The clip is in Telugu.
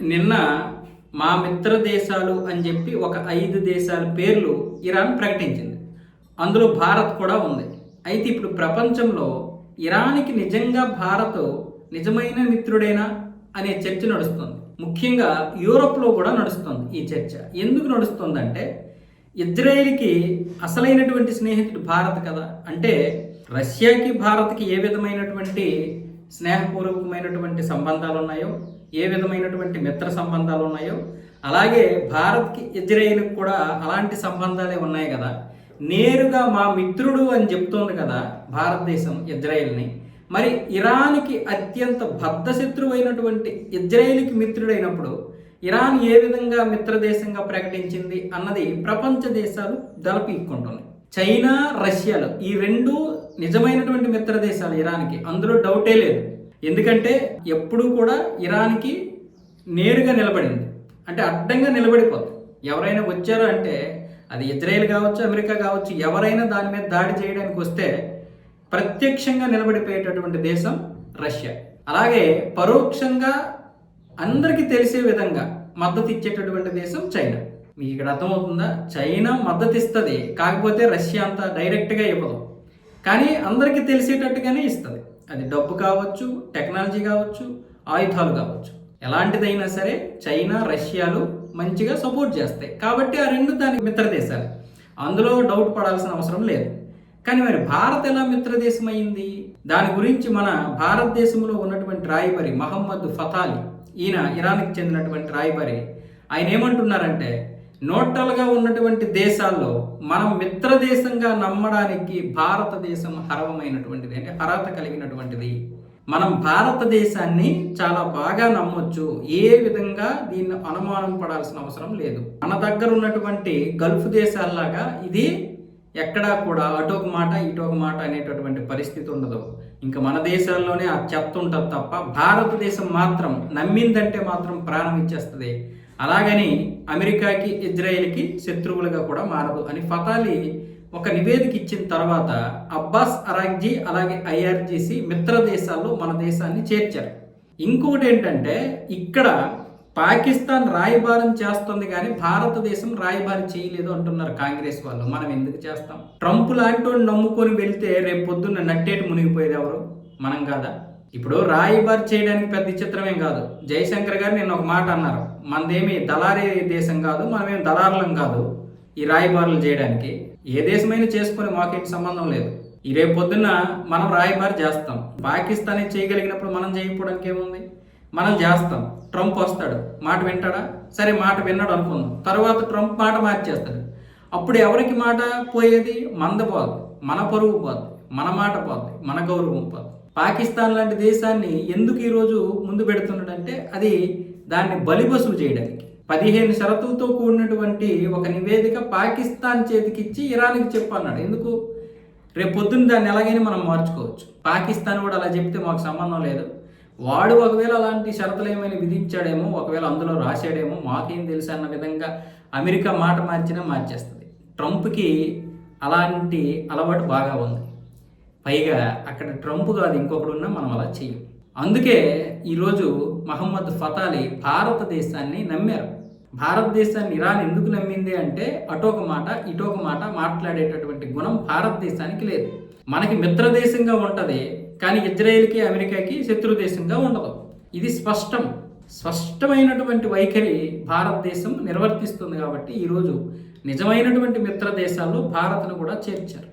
నిన్న మా మిత్ర దేశాలు అని చెప్పి ఒక 5 దేశాల పేర్లు ఇరాన్ ప్రకటించింది. అందులో భారత్ కూడా ఉంది. అయితే ఇప్పుడు ప్రపంచంలో ఇరాన్కి నిజంగా భారత్ నిజమైన మిత్రుడేనా అనే చర్చ నడుస్తుంది. ముఖ్యంగా యూరోప్లో కూడా నడుస్తుంది ఈ చర్చ. ఎందుకు నడుస్తుందంటే ఇజ్రాయెల్కి అసలైనటువంటి స్నేహితుడు భారత్ కదా. అంటే రష్యాకి భారత్కి ఏ విధమైనటువంటి స్నేహపూర్వకమైనటువంటి సంబంధాలు ఉన్నాయో, ఏ విధమైనటువంటి మిత్ర సంబంధాలు ఉన్నాయో, అలాగే భారత్కి ఇజ్రాయెల్కి కూడా అలాంటి సంబంధాలే ఉన్నాయి కదా. నేరుగా మా మిత్రుడు అని చెప్తోంది కదా భారతదేశం ఇజ్రాయెల్ని. మరి ఇరాన్కి అత్యంత బద్ధశత్రువైనటువంటి ఇజ్రాయెల్కి మిత్రుడైనప్పుడు ఇరాన్ ఏ విధంగా మిత్రదేశంగా ప్రకటించింది అన్నది ప్రపంచ దేశాలు దలపీక్కుంటున్నాయి. చైనా, రష్యాలు ఈ రెండు నిజమైనటువంటి మిత్ర దేశాలు ఇరాన్కి, అందులో డౌటే లేదు. ఎందుకంటే ఎప్పుడూ కూడా ఇరాన్కి నేరుగా నిలబడింది, అంటే అడ్డంగా నిలబడిపోతుంది. ఎవరైనా వచ్చారు అంటే అది ఇజ్రాయెల్ కావచ్చు, అమెరికా కావచ్చు, ఎవరైనా దాని మీద దాడి చేయడానికి వస్తే ప్రత్యక్షంగా నిలబడిపోయేటటువంటి దేశం రష్యా. అలాగే పరోక్షంగా అందరికీ తెలిసే విధంగా మద్దతు ఇచ్చేటటువంటి దేశం చైనా. మీకు ఇక్కడ అర్థమవుతుందా? చైనా మద్దతు ఇస్తుంది, కాకపోతే రష్యా అంత డైరెక్ట్గా ఇవ్వదు, కానీ అందరికీ తెలిసేటట్టుగానే ఇస్తుంది. అది డబ్బు కావచ్చు, టెక్నాలజీ కావచ్చు, ఆయుధాలు కావచ్చు, ఎలాంటిదైనా సరే చైనా, రష్యాలు మంచిగా సపోర్ట్ చేస్తాయి. కాబట్టి ఆ రెండు దానికి మిత్ర దేశాలు, అందులో డౌట్ పడాల్సిన అవసరం లేదు. కానీ మరి భారత్ ఎలా మిత్రదేశం అయింది? దాని గురించి మన భారతదేశంలో ఉన్నటువంటి రాయబారి మహమ్మద్ ఫతాలి, ఈయన ఇరాన్కి చెందినటువంటి రాయబారి, ఆయన ఏమంటున్నారంటే న్యూట్రల్గా ఉన్నటువంటి దేశాల్లో మనం మిత్రదేశంగా నమ్మడానికి భారతదేశం హర్వమైనటువంటిది, అంటే అర్హత కలిగినటువంటిది. మనం భారతదేశాన్ని చాలా బాగా నమ్మొచ్చు, ఏ విధంగా దీన్ని అనుమానం పడాల్సిన అవసరం లేదు. మన దగ్గర ఉన్నటువంటి గల్ఫ్ దేశాల్లాగా ఇది ఎక్కడా కూడా అటొక మాట ఇటొక మాట అనేటటువంటి పరిస్థితి ఉండదు. ఇంకా మన దేశాల్లోనే ఆ చెత్త ఉంటుంది తప్ప భారతదేశం మాత్రం నమ్మిందంటే మాత్రం ప్రాణం ఇచ్చేస్తుంది. అలాగని అమెరికాకి, ఇజ్రాయెల్కి శత్రువులుగా కూడా మారదు అని ఫతాలి ఒక నివేదిక ఇచ్చిన తర్వాత అబ్బాస్ అరాగ్జీ అలాగే ఐఆర్జీసీ మిత్ర దేశాల్లో మన దేశాన్ని చేర్చారు. ఇంకొకటి ఏంటంటే ఇక్కడ పాకిస్తాన్ రాయబారం చేస్తుంది కానీ భారతదేశం రాయబారం చేయలేదు అంటున్నారు కాంగ్రెస్ వాళ్ళు. మనం ఎందుకు చేస్తాం? ట్రంప్ లాంటి వాడిని నమ్ముకొని వెళ్తే రేపు పొద్దున్న నట్టేటి మునిగిపోయేది ఎవరు? మనం కాదా? ఇప్పుడు రాయబారి చేయడానికి పెద్ద చిత్రమేం కాదు. జయశంకర్ గారు నిన్న ఒక మాట అన్నారు, మనదేమి దళారీ దేశం కాదు, మనమేం దళారులం కాదు ఈ రాయబారులు చేయడానికి. ఏ దేశమైనా చేసుకొని మాకేంటి సంబంధం లేదు. ఈ రేపు పొద్దున్న మనం రాయబారి చేస్తాం. పాకిస్తాన్ చేయగలిగినప్పుడు మనం చేయకపోవడానికి ఏముంది? మనం చేస్తాం. ట్రంప్ వస్తాడు, మాట వింటాడా? సరే, మాట విన్నాడు అనుకుందాం. తర్వాత ట్రంప్ మాట మార్చేస్తాడు. అప్పుడు ఎవరికి మాట పోయేది? మంద పోద్ది, మన పరువు పోద్ది, మన మాట పోద్ది, మన గౌరవం పోద్ది. పాకిస్తాన్ లాంటి దేశాన్ని ఎందుకు ఈరోజు ముందు పెడుతున్నాడంటే అది దాన్ని బలిబసులు చేయడానికి. 15 షరతులతో కూడినటువంటి ఒక నివేదిక పాకిస్తాన్ చేతికిచ్చి ఇరాన్కి చెప్పన్నాడు. ఎందుకు? రేపు పొద్దున్న దాన్ని ఎలాగైనా మనం మార్చుకోవచ్చు. పాకిస్తాన్ కూడా అలా చెప్తే మాకు సంబంధం లేదు, వాడు ఒకవేళ అలాంటి షరతులు ఏమైనా విధించాడేమో, ఒకవేళ అందులో రాశాడేమో, మాకేం తెలుసు అన్న విధంగా అమెరికా మాట మార్చినా మార్చేస్తుంది. ట్రంప్కి అలాంటి అలవాటు బాగా ఉంది. పైగా అక్కడ ట్రంప్ కాదు ఇంకొకడు ఉన్నా మనం అలా చెయ్యం. అందుకే ఈరోజు మహమ్మద్ ఫతాలి భారతదేశాన్ని నమ్మారు. భారతదేశాన్ని ఇరాన్ ఎందుకు నమ్మింది అంటే అటొక మాట ఇటొక మాట మాట్లాడేటటువంటి గుణం భారతదేశానికి లేదు. మనకి మిత్రదేశంగా ఉంటుంది, కానీ ఇజ్రాయెల్కి, అమెరికాకి శత్రు దేశంగా ఉండదు. ఇది స్పష్టమైనటువంటి వైఖరి భారతదేశం నిర్వర్తిస్తుంది. కాబట్టి ఈరోజు నిజమైనటువంటి మిత్ర దేశాల్లో భారత్ను కూడా చేర్చారు.